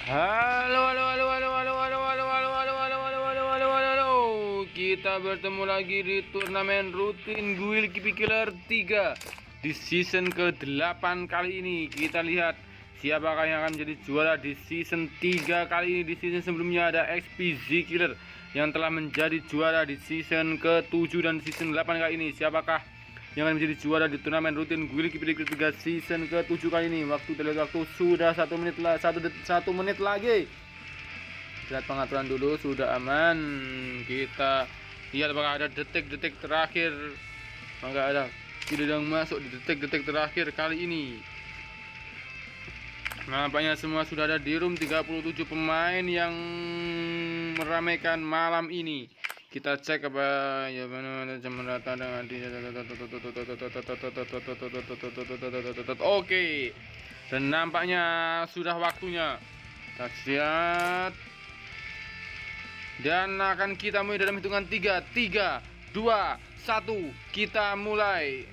Halo, halo, halo, halo, halo, halo, halo, halo, halo, halo, halo, halo, halo, halo, halo. Kita bertemu lagi di turnamen rutin Guild Killer 3 di season ke-8 kali ini. Kita lihat siapakah yang akan menjadi juara di season 3 kali ini. Di season sebelumnya ada XPZ Killer yang telah menjadi juara di season ke-7 dan season 8 kali ini. Siapakah yang akan menjadi juara di turnamen rutin Guild Killer 3 season ke-7 kali ini? Waktu terlihat waktu sudah 1 menit lagi. Lihat pengaturan dulu, sudah aman. Kita lihat apakah ada detik-detik terakhir. Apakah ada tidak yang masuk di detik-detik terakhir kali ini. Nampaknya semua sudah ada di room. 37 pemain yang meramaikan malam ini. Kita cek apa ya, mana jam rata dengan di. Oke. Dan nampaknya sudah waktunya. Kita lihat. Dan akan kita mulai dalam hitungan 3, 3, 2, 1. Kita mulai.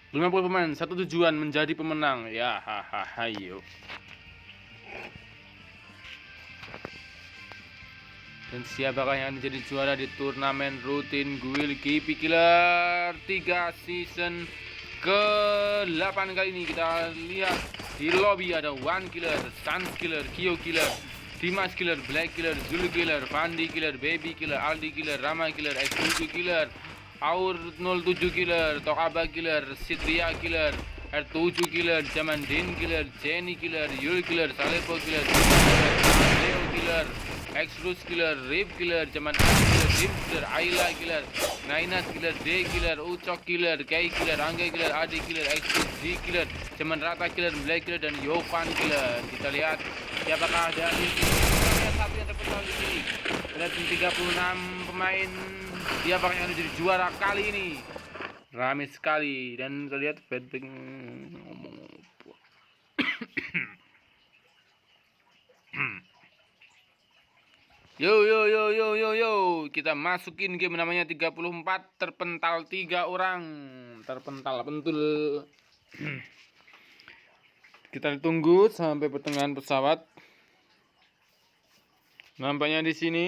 Lima puluh pemain, satu tujuan menjadi pemenang. Ya, hahaha, yuk. Dan siapakah yang menjadi juara di turnamen rutin Guild Killer 3 season ke-8 kali ini? Kita lihat di lobby ada One Killer, Sans Killer, Kyo Killer, Dimas Killer, Black Killer, Zul Killer, Fandi Killer, Baby Killer, Aldi Killer, Rama Killer, X7 Killer, Aur 07 Killer, Tokaba Killer, Sidria Killer, R7 Killer, Jamandin Killer, Jenny Killer, Yul Killer, Salepo Killer, Leo Killer, X-Rus Killer, Rip Killer, Jaman Killer, Dim Killer, Ayla Killer, Nainas Killer, D Killer, Ucok Killer, Kai Killer, Angga Killer, Adi Killer, X-Z Killer, Jaman Rata Killer, Black Killer, dan Yovan Killer. Kita lihat siapakah ada di sini. Satu yang terpental di sini. Ada 36 pemain. Siapakah yang jadi juara kali ini? Ramai sekali. Dan kita lihat feedback ngomong. Yo, kita masukin game namanya 34 terpental 3 orang. Terpental pentul. Kita tunggu sampai pertengahan pesawat. Nampaknya di sini.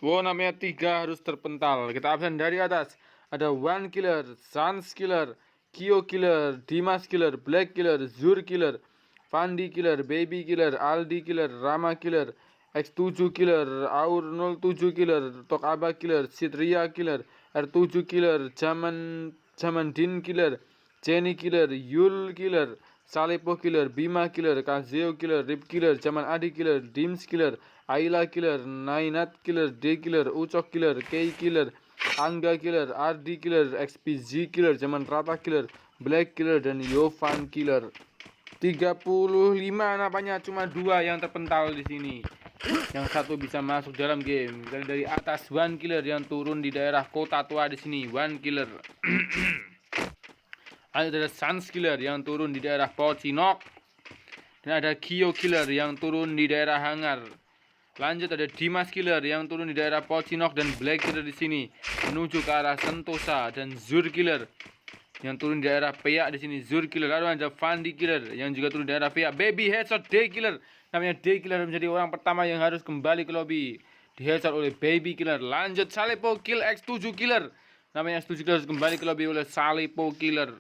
Wow, namanya 3 harus terpental. Kita absen dari atas. Ada One Killer, Sans Killer, Kyo Killer, Dimas Killer, Black Killer, Zur Killer, Fandi Killer, Baby Killer, Aldi Killer, Rama Killer, X7 Killer, Aur 07 Killer, Tokaba Killer, Sidria Killer, R7 Killer, Jamandin Killer, Jenny Killer, Yul Killer, Salepo Killer, Bima Killer, Kazeo Killer, Rip Killer, Jaman Adi Killer, Dims Killer, Ayla Killer, Nainat Killer, D Killer, Ucok Killer, K Killer, Angga Killer, RD Killer, XPZ Killer, Jaman Rata Killer, Black Killer, dan Yovan Killer. 35 nampaknya cuma 2 yang terpental di sini. Yang satu bisa masuk dalam game. Dari atas One Killer yang turun di daerah Kota Tua di sini. One Killer. Ada Sans Killer yang turun di daerah Pocinok. Dan ada Kyo Killer yang turun di daerah Hangar. Lanjut ada Dimas Killer yang turun di daerah Pocinok dan Black Killer di sini menuju ke arah Sentosa, dan Zur Killer yang turun di daerah Peak di sini. Zur Killer. Lalu ada Fandi Killer yang juga turun di daerah Peak. Baby Headshot D Killer. Namanya D Killer menjadi orang pertama yang harus kembali ke lobby. Di headshot oleh Baby Killer. Lanjut Salepo Kill X7 Killer. Namanya X7 Killer harus kembali ke lobby oleh Salepo Killer.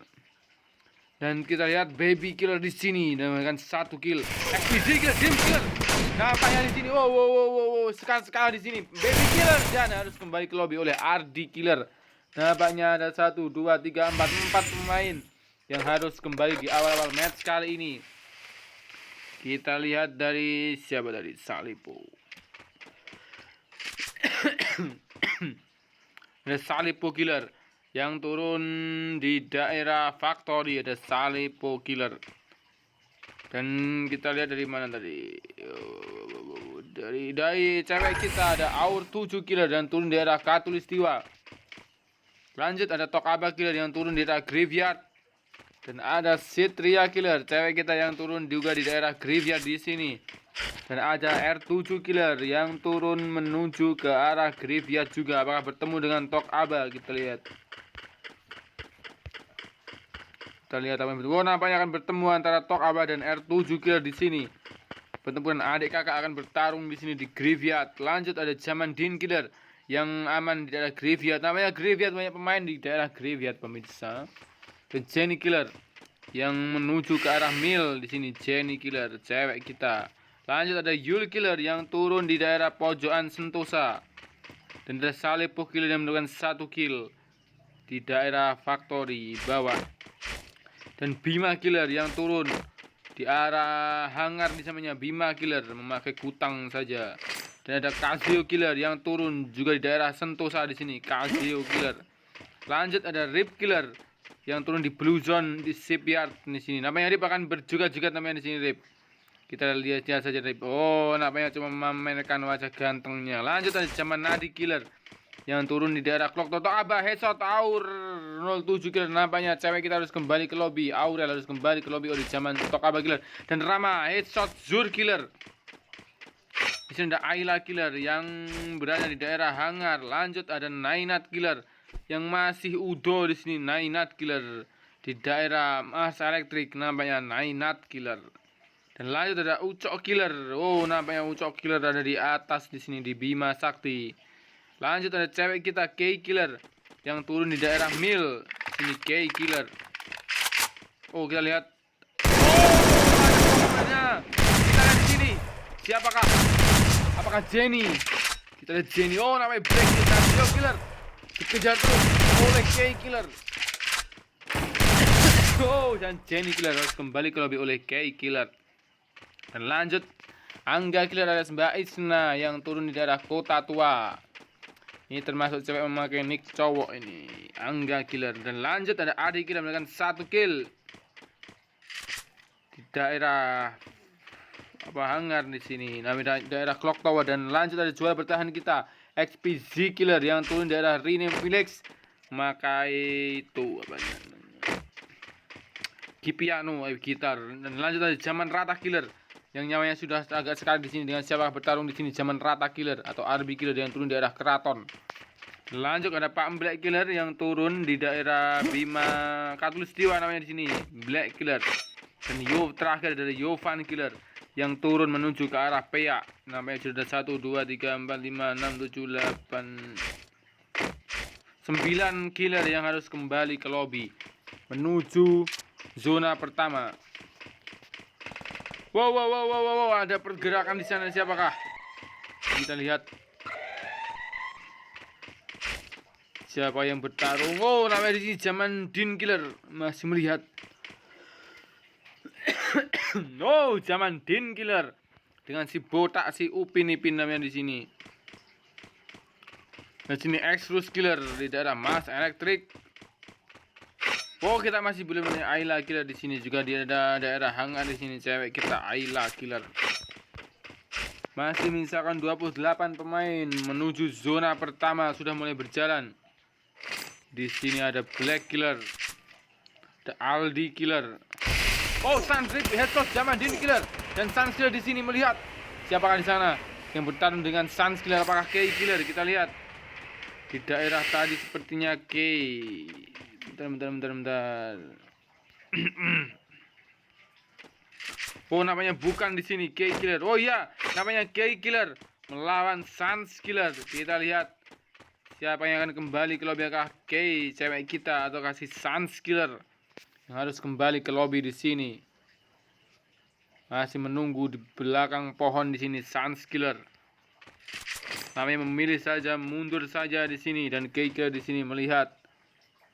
Dan kita lihat Baby Killer di sini dengan 1 kill. XPZ Killer, Dim Killer. Nampaknya di sini. Wow. Sekali di sini. Baby Killer dan harus kembali ke lobby oleh RD Killer. Nampaknya ada 1, 2, 3, 4 pemain yang harus kembali di awal-awal match kali ini. Kita lihat dari siapa, dari Salepo. Ada Salepo Killer yang turun di daerah Factory. Ada Salepo Killer. Dan kita lihat dari mana tadi? Dari cewek kita ada Aur 7 Killer dan turun di daerah Katulistiwa. Lanjut ada Tokaba Killer yang turun di daerah Graveyard. Dan ada Sidria Killer, cewek kita yang turun juga di daerah Graveyard di sini. Dan ada R7 Killer yang turun menuju ke arah Graveyard juga. Apakah bertemu dengan Tokaba? Kita lihat. Kita lihat apa yang bertemu. Nampaknya akan bertemu antara Tok Aba dan R7 Killer di sini. Pertempuran adik kakak akan bertarung di sini di Graveyard. Lanjut ada Zaman Din Killer yang aman di daerah Graveyard. Namanya Graveyard, banyak pemain di daerah Graveyard pemirsa. Dan Jenny Killer yang menuju ke arah Mill di sini. Jenny Killer, cewek kita. Lanjut ada Yul Killer yang turun di daerah pojokan Sentosa. Dan ada Salepo Killer yang melakukan 1 kill di daerah Factory bawah. Dan Bima Killer yang turun di arah hangar di namanya Bima Killer memakai kutang saja. Dan ada Casio Killer yang turun juga di daerah Sentosa di sini. Casio Killer. Lanjut ada Rip Killer yang turun di Blue Zone di Shipyard di sini. Namanya Rip akan berjugat-jugat namanya di sini Rip. Kita lihat saja Rip. Oh, namanya cuma memamerkan wajah gantengnya. Lanjut ada Zaman Nadi Killer yang turun di daerah Clock Toto Aba headshot Aur 07 Killer. Nampaknya cewek kita harus kembali ke lobby. Aurel harus kembali ke lobby oleh Zaman Tok Aba Killer. Dan Rama headshot Zur Killer. Di sini ada Ayla Killer yang berada di daerah hangar. Lanjut ada Nainat Killer yang masih udo di sini. Nainat Killer di daerah Mas Elektrik. Nampaknya Nainat Killer. Dan lanjut ada Ucok Killer. Oh, nampaknya Ucok Killer ada di atas di sini di Bima Sakti. Lanjut ada cewek kita K Killer yang turun di daerah Mill. Sini K Killer. Oh, kita lihat. Oh, ada kita lihat di sini. Siapakah? Apakah Jenny? Kita lihat Jenny. Oh, namanya Black Killer. Dikejar terus oleh K Killer. Oh, dan Jenny Killer harus kembali ke lobby oleh K Killer. Dan lanjut Angga Killer ada Mbak Isna yang turun di daerah Kota Tua. Ini termasuk cewek memakai nick cowok ini. Angga Killer. Dan lanjut ada Adi Killer melakukan 1 kill di daerah hangar di sini. Namanya daerah Clock Tower. Dan lanjut ada juara bertahan kita XPZ Killer yang turun di daerah Rename Felix. Memakai itu Kipiano gitar. Dan lanjut ada Zaman Rata Killer yang nyawanya sudah agak sekali di sini dengan siapa bertarung di sini. Zaman Rata Killer atau RB Killer yang turun di daerah Keraton. Lanjut ada Pak Black Killer yang turun di daerah Bima Katulistiwa namanya di sini. Black Killer. Dan terakhir dari Yovan Killer yang turun menuju ke arah Pea. Namanya sudah 1 2 3 4 5 6 7 8 9 killer yang harus kembali ke lobby menuju zona pertama. Wow, ada pergerakan di sana. Siapakah? Kita lihat siapa yang bertarung. Oh, namanya di sini Zaman Din Killer masih melihat. Oh, Zaman Din Killer dengan si botak si Upin Ipin namanya di sini. Di sini Extrus Killer di daerah Mas Elektrik. Oh, kita masih belum melihat Ayla Killer di sini juga di daerah hangar di sini cewek kita Ayla Killer. Masih menyisakan 28 pemain menuju zona pertama sudah mulai berjalan. Di sini ada Black Killer, ada Aldi Killer. Oh, Sunstrip headshot Zaman Din Killer dan Sans Killer di sini melihat siapakah di sana yang bertarung dengan Sans Killer. Apakah K Killer? Kita lihat di daerah tadi sepertinya K. Bentar. Oh, namanya bukan di sini K Killer. Oh iya, namanya K Killer melawan Sans Killer. Kita lihat siapa yang akan kembali ke lobby, apakah K cewek kita atau kasih Sans Killer yang harus kembali ke lobby di sini. Masih menunggu di belakang pohon di sini Sans Killer. Namanya memilih saja, mundur saja di sini dan K Killer di sini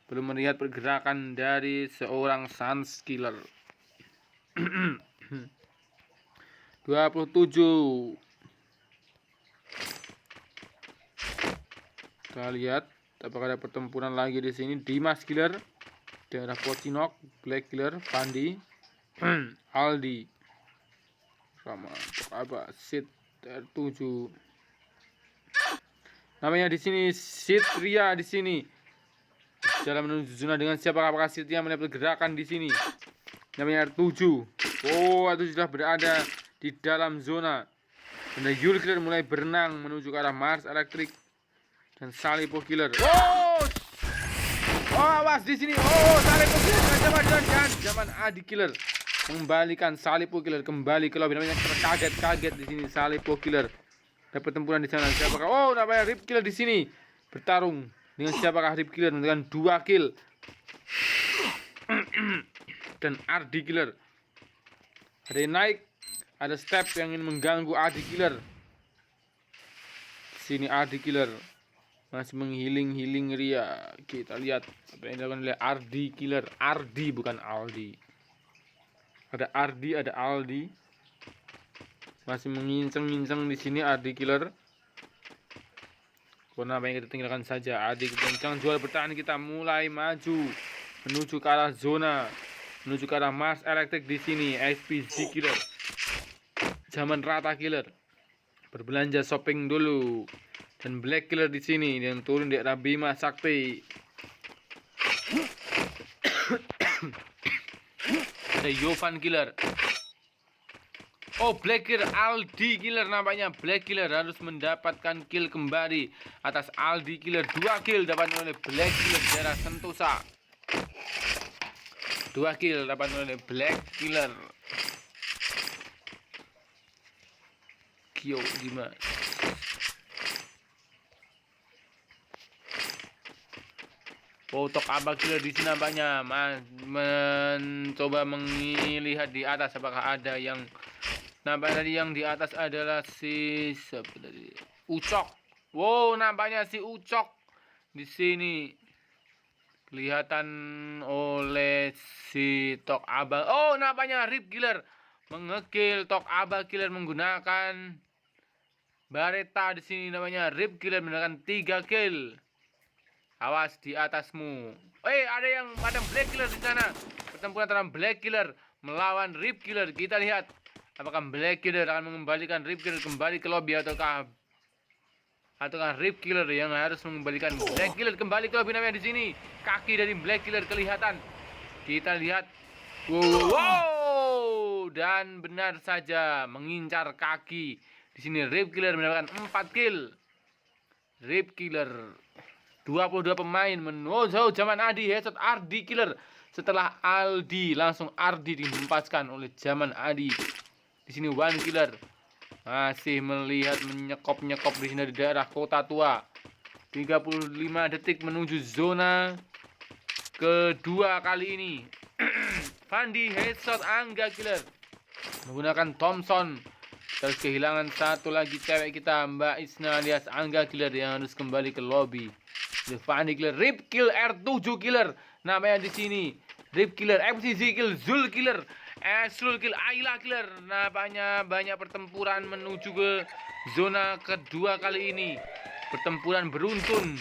belum melihat pergerakan dari seorang Sans Killer. 27. Kita lihat apakah ada pertempuran lagi di sini. Dimas Killer, daerah Pocinok, Black Killer, Pandi, Aldi, sama apa Sid R7. Namanya di sini Sitria di sini. Jalan menuju zona dengan siapa? Apakah Sitria melihat pergerakan di sini? Namanya R7. Oh, itu sudah berada di dalam zona. Dan Yul Killer mulai berenang menuju ke arah Mars Elektrik dan Salipo Killer. Oh, awas awas di sini. Oh, Salipo Killer dan zaman Adi Killer mengembalikan Salipo Killer kembali ke lobby. Namanya kaget di sini Salipo Killer. Ada pertempuran di sana. Siapakah? Oh, namanya Rip Killer di sini bertarung dengan siapakah Rip Killer dengan 2 kill. Dan Ardi Killer. Ada yang naik, ada step yang ingin mengganggu Ardi Killer. Sini Ardi Killer masih menghealing Ria. Kita lihat apa yang dilakukan oleh Ardi Killer. Ardi bukan Aldi. Ada Ardi, ada Aldi. Masih mengincang-incang di sini Ardi Killer. Karena apa yang kita tinggalkan saja. Ardi kencang jual bertahan kita mulai maju menuju ke arah zona, menuju ke arah Mars Elektrik di sini. SPZ Killer. Zaman Rata Killer. Berbelanja shopping dulu. Dan Black Killer di sini yang turun di arah Bima Sakti. Ada Yovan Killer. Oh, Black Killer, Aldi Killer nampaknya. Black Killer harus mendapatkan kill kembali atas Aldi Killer. 2 kill dapat oleh Black Killer daerah Sentosa. 2 kill dapat oleh Black Killer. Kyo Dimas. Oh, Tok Abah Killer di sini nampaknya mencoba melihat di atas apakah ada yang nampaknya tadi yang di atas adalah si siapa tadi? Ucok. Wow, nampaknya si Ucok di sini kelihatan oleh si Tok Abah. Oh, nampaknya Rip Killer mengekill Tok Abah Killer menggunakan Bareta di sini namanya. Rip Killer menggunakan 3 kill. Awas di atasmu. Ada Black Killer di sana. Pertempuran antara Black Killer melawan Rip Killer. Kita lihat apakah Black Killer akan mengembalikan Rip Killer kembali ke lobby ataukah Rip Killer yang harus mengembalikan Black Killer kembali ke lobby. Namanya di sini kaki dari Black Killer kelihatan. Kita lihat. Wow, dan benar saja mengincar kaki. Di sini Rip Killer mendapatkan 4 kill. Rip Killer 22 pemain menuju zaman Adi headshot Ardi Killer. Setelah Aldi langsung Ardi dihempaskan oleh zaman Adi. Di sini One Killer masih melihat menyekop di sini di daerah Kota Tua. 35 detik menuju zona kedua kali ini. Fandi headshot Angga Killer menggunakan Thompson. Terus kehilangan satu lagi cewek kita, Mbak Isna alias Angga Killer yang harus kembali ke lobby. Fandi Killer, Rip Kill, R7 Killer namanya di sini. Rip Killer, FCZ Kill, Zul Killer, Asrul Kill, Ayla Killer. Nampaknya banyak pertempuran menuju ke zona kedua kali ini. Pertempuran beruntun.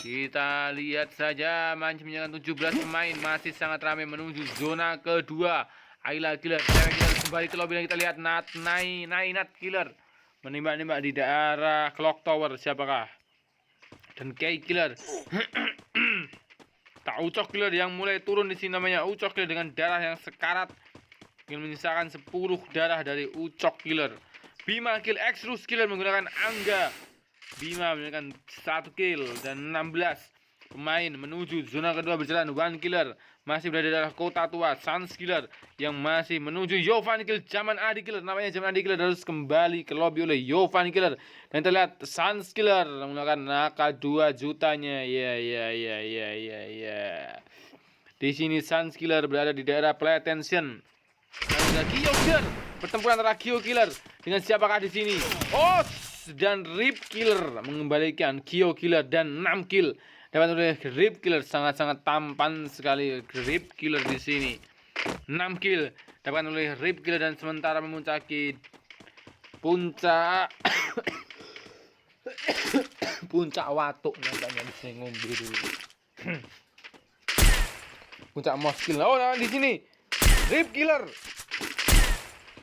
Kita lihat saja masih menjalankan 17 pemain masih sangat ramai menuju zona kedua. Ayla Killer, kembali ke lobby. Kita lihat Nat Killer menembak-nembak di daerah Clock Tower. Siapakah? Dan K Killer. Tak Ucok Killer yang mulai turun di sini namanya Ucok Killer dengan darah yang sekarat. Ingin menyisakan 10 darah dari Ucok Killer. Bima Kill, Exrus Killer menggunakan Angga. Bima menggunakan 1 kill dan 16 pemain menuju zona kedua berjalan. One Killer masih berada di daerah Kota Tua. Sans Killer yang masih menuju Yovan Kill, zaman Adi Killer. Namanya zaman Adi Killer harus kembali ke lobby oleh Yovan Killer. Dan terlihat Sans Killer menggunakan Naka 2 jutanya. Di sini Sans Killer berada di daerah Play Attention. Dan Kyo Killer. Pertempuran antara Kyo Killer dengan siapakah di sini? Oh, dan Rip Killer mengembalikan Kyo Killer dan 6 kill. Dapat oleh Rip Killer, sangat-sangat tampan sekali Rip Killer di sini. 6 kill dapat oleh Rip Killer dan sementara memuncaki puncak puncak watuk nampaknya di sini ngombe dulu. Puncak Moskil. Oh, nah di sini Rip Killer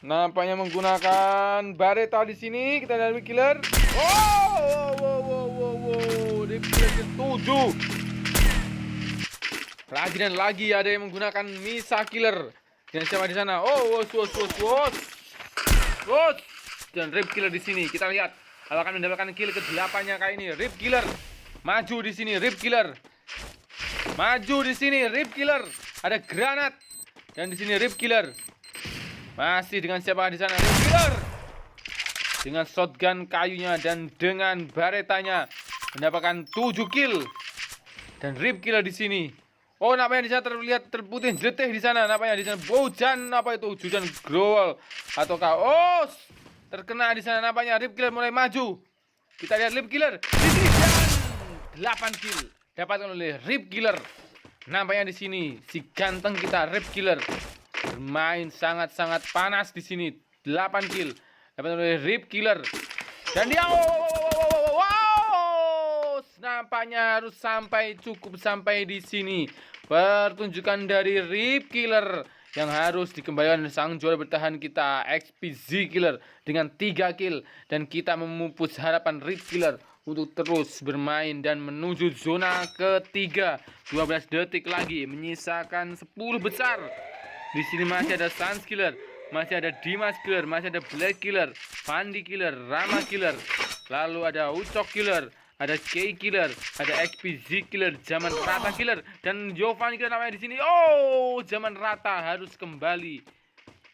nampaknya menggunakan Bareta di sini. Kita lihat Rip Killer. Wow. Rip Killer ke-7. Lagi dan lagi ada yang menggunakan Misa Killer. Dan siapa di sana? Oh, dan Rip Killer di sini. Kita lihat akan mendapatkan kill ke-8-nya kali ini. Rip Killer maju di sini. Rip Killer Maju di sini Rip Killer. Ada granat. Dan di sini Rip Killer. Masih dengan siapa di sana? Rip Killer. Dengan shotgun kayunya dan dengan baretanya mendapatkan 7 kill. Dan Rip Killer di sini. Oh, nampaknya di sana terlihat terputih jeletih di sana. Nampaknya di sana hujan apa itu? Hujan growol ataukah terkena di sana. Nampaknya Rip Killer mulai maju. Kita lihat Rip Killer di sini dan 8 kill dapatkan oleh Rip Killer. Nampaknya di sini si ganteng kita Rip Killer bermain sangat-sangat panas di sini. 8 kill dapatkan oleh Rip Killer. Dan dia nampaknya harus cukup sampai di sini. Pertunjukan dari Rip Killer yang harus dikembalikan sang juara bertahan kita XPZ Killer dengan 3 kill. Dan kita memupus harapan Rip Killer untuk terus bermain dan menuju zona ketiga. 12 detik lagi menyisakan 10 besar. Di sini masih ada Sans Killer, masih ada Dimas Killer, masih ada Black Killer, Fandi Killer, Rama Killer, lalu ada Ucok Killer, ada K Killer, ada XPZ Killer, Zaman Rata Killer, dan Yovan Killer namanya di sini. Oh, Zaman Rata harus kembali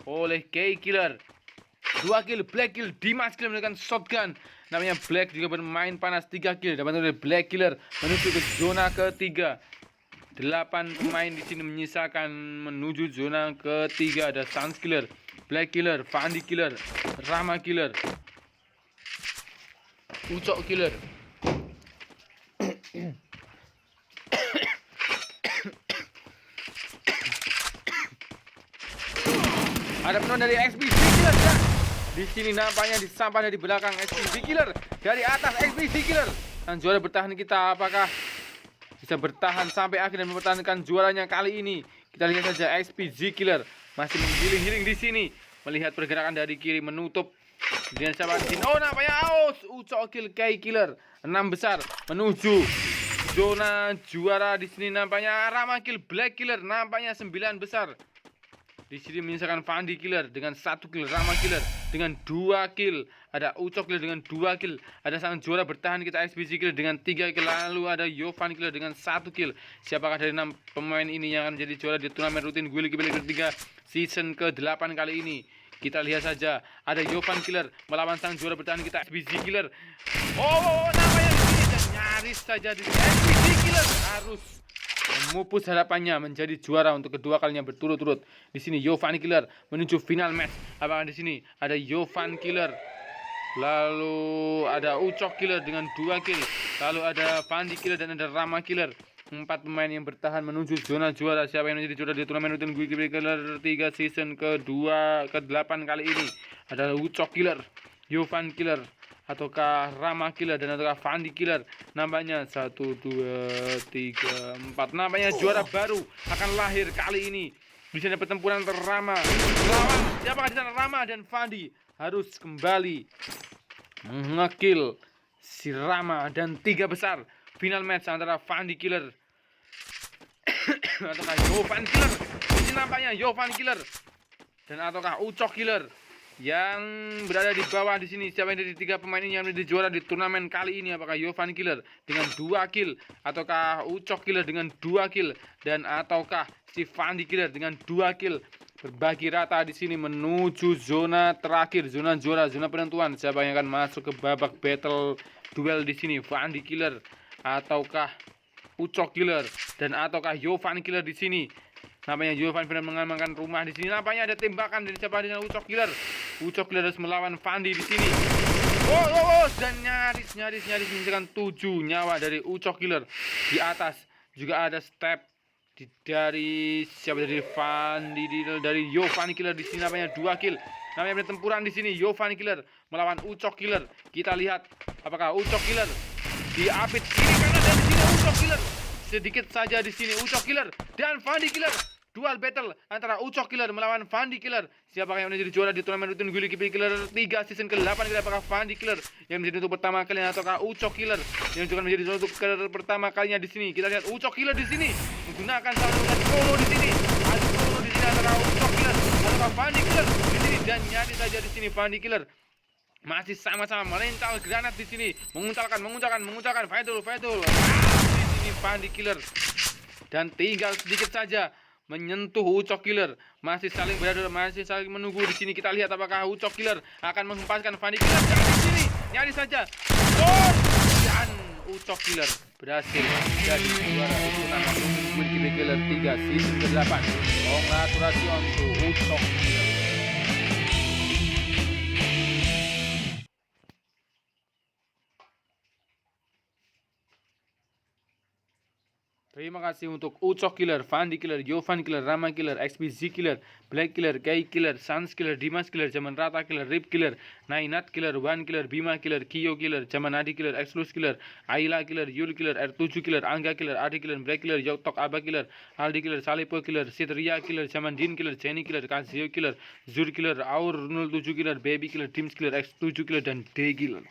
oleh K Killer. 2 kill, Black Kill, Dimas Killer menggunakan shotgun. Namanya Black juga bermain panas 3 kill dapat oleh Black Killer menuju ke zona ketiga. 8 pemain di sini menyisakan menuju zona ketiga. Ada Sans Killer, Black Killer, Fandi Killer, Rama Killer, Ucok Killer. Ada penonton dari XPZ Killer ya. Di sini nampaknya disampah dari belakang XPZ Killer, dari atas XPZ Killer. Dan juara bertahan kita apakah bisa bertahan sampai akhir dan mempertahankan juaranya kali ini? Kita lihat saja XPZ Killer masih menggiling-giling di sini, melihat pergerakan dari kiri menutup dengan siapa di sini. Oh, nampaknya Ucok Kill K Killer 6 besar menuju zona juara. Di sini nampaknya Rama Kill Black Killer nampaknya 9 besar. Di sini menyisakan Fandi Killer dengan 1 kill, Rama Killer dengan 2 kill, ada Ucok Killer dengan 2 kill, ada sang juara bertahan kita XPZ Killer dengan 3 kill, lalu ada Yovan Killer dengan 1 kill. Siapakah dari 6 pemain ini yang akan menjadi juara di turnamen rutin Guild ketiga season ke-8 kali ini? Kita lihat saja. Ada Yovan Killer melawan sang juara bertahan kita XPZ Killer. Namanya di sini dan nyaris saja di XPZ Killer harus memupus harapannya menjadi juara untuk kedua kalinya berturut-turut. Di sini Yovan Killer menuju final match. Apakah di sini ada Yovan Killer, lalu ada Ucok Killer dengan 2 kill, lalu ada Fandi Killer dan ada Rama Killer. 4 pemain yang bertahan menuju zona juara. Siapa yang menjadi juara di turnamen rutin Guild Killer 3 season ke-8 kali ini? Ada Ucok Killer, Yovan Killer, ataukah Rama Killer dan ataukah Fandi Killer? Nampaknya 1, 2, 3, 4. Nampaknya juara baru akan lahir kali ini. Di sana pertempuran Rama melawan siapakah di sana? Rama dan Fandi harus kembali ngekill si Rama dan 3 besar. Final match antara Fandi Killer ataukah Yovan Killer. Di sini nampaknya Yovan Killer dan ataukah Ucok Killer yang berada di bawah. Di sini siapa yang dari 3 pemain ini yang menjadi juara di turnamen kali ini? Apakah Yovan Killer dengan 2 kill, ataukah Ucok Killer dengan 2 kill, dan ataukah si Fandi Killer dengan 2 kill? Berbagi rata di sini menuju zona terakhir, zona juara, zona penentuan. Siapa yang akan masuk ke babak battle duel di sini? Fandi Killer ataukah Ucok Killer, dan ataukah Yovan Killer di sini? Nampaknya Yovan Killer mengamankan rumah di sini. Nampaknya ada tembakan dari siapa? Dengan Ucok Killer. Ucok Killer harus melawan Fandi di sini. Dan nyaris menyisakan 7 nyawa dari Ucok Killer. Di atas juga ada step dari siapa? Dari Fandi, dari Yovan Killer di sini. Nampaknya 2 kill. Namanya pertempuran di sini Yovan Killer melawan Ucok Killer. Kita lihat apakah Ucok Killer diapit kiri kanan, dan di sini Ucok Killer sedikit saja di sini Ucok Killer dan Fandi Killer. Dual battle antara Ucok Killer melawan Fandi Killer. Siapakah yang menjadi juara di turnamen rutin Guild Killer 3 season ke-8? Apakah Fandi Killer yang menjadi untuk pertama kalinya ataukah Ucok Killer yang juga menjadi juara untuk pertama kalinya di sini? Kita lihat Ucok Killer di sini menggunakan saluran solo di sini. Ada solo di sini antara Ucok Killer ataukah Fandi Killer di sini, dan nyaris saja di sini Fandi Killer masih sama-sama melental granat di sini, menguncalkan Faidul. Di sini Fandi Killer dan tinggal sedikit saja menyentuh Ucok Killer. Masih saling beradu, masih saling menunggu di sini. Kita lihat apakah Ucok Killer akan menghempaskan Fanny Killer dari sini. Nyaris saja. Oh, dan Ucok Killer berhasil jadi juara di turnamen Rutin Guild Killer 3 season ke-8. Congratulations untuk Ucok Killer. Terima kasih untuk Ucok Killer, Fandi Killer, Jovan Killer, Rama Killer, XBZ Killer, Black Killer, Kai Killer, Sans Killer, Dimas Killer, Zaman Rata Killer, Rip Killer, Nainat Killer, Wan Killer, Bima Killer, Kio Killer, Zaman Adi Killer, Exlus Killer, Ayla Killer, Yul Killer, R7 Killer, Angga Killer, Adi Killer, Black Killer, Yotok Aba Killer, Aldi Killer, Salipo Killer, Sidria Killer, Zaman Din Killer, Jenny Killer, Kazio Killer, Zur Killer, Aur 07 Killer, Baby Killer, Dims Killer, X7 Killer, dan D Killer.